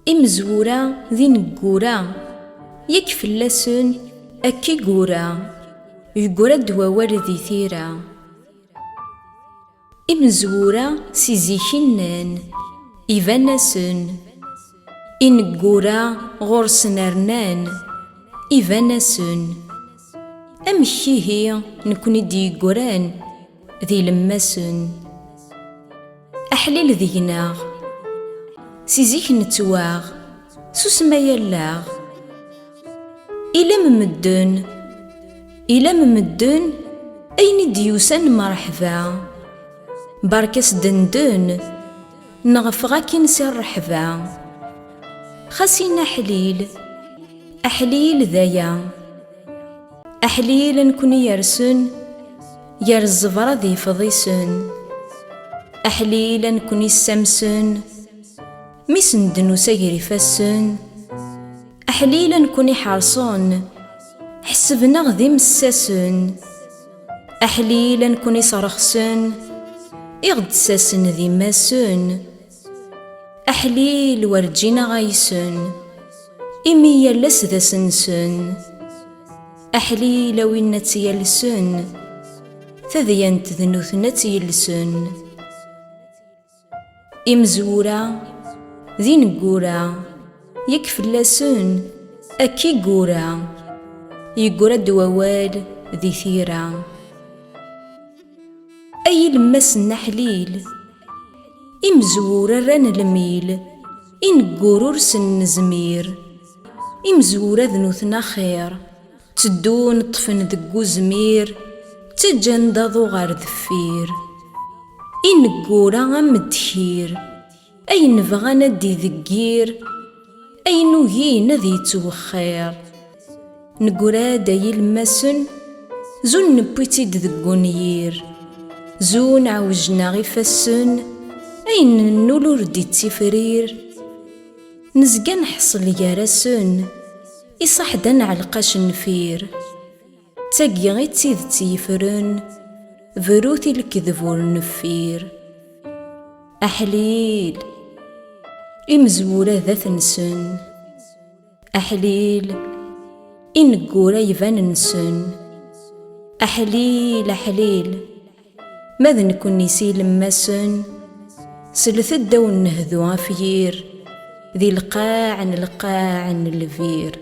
إمزورا ذي نقورا يك فلاسن أكي قورا يقورا دوار ذي ثيرا. إمزورا سيزيكنان إيفاناسن إنقورا غورسن رنان إيفاناسن. أمكيهي نكوني دي قران ذي لماسن أحليل ذيناغ سيزيك نتواغ سوسما يلاغ إلا ممدن أين ديوسان مرحبا بركس دندن نغفغا كنسي الرحبا. خاسينا أحليل ذايا أحليل نكوني يرسن الزفرة ذي فضيسن. أحليل نكوني السمسن ميسن دنو سيري فاسن. أحليل نكوني حارصون حسبنا غذي مساسن. أحليل نكوني صرخسن إغدساسن ذي ماسن. أحليل ورجينا غايسن إمي يلس ذا سنسن. أحليل وين تيلسن تذينت ذنوثنا تيلسن. إمزورا ذي نقورا يكفلاسن أكي قورا يقورا دووال ذي ثيرا. أي لمسن أحليل إمزورا ران الميل إنقورور سن زمير. إمزورا ذنوثنا خير تدون طفن ذقو زمير تجندضو غار ذفير. إنقورا غام الدخير أي نبغانا دي ذقير أي نوهينا ذي توخير. نقورا داي الماسن زون نبويتي ذقونيير زون عوجنا غي فاسن أين نولور دي تفرير. نزقا نحصل يارسن إصاحدا نعلقاش نفير تاقي غي تسيد تيفرن فروثي الكذب والنفير. أحليل إمزورا ذات نسن أحليل إنقورا يفان نسن. أحليل ماذا نكون نسي لماسن سلث الدو نهذو عفير ذي القاع الفير.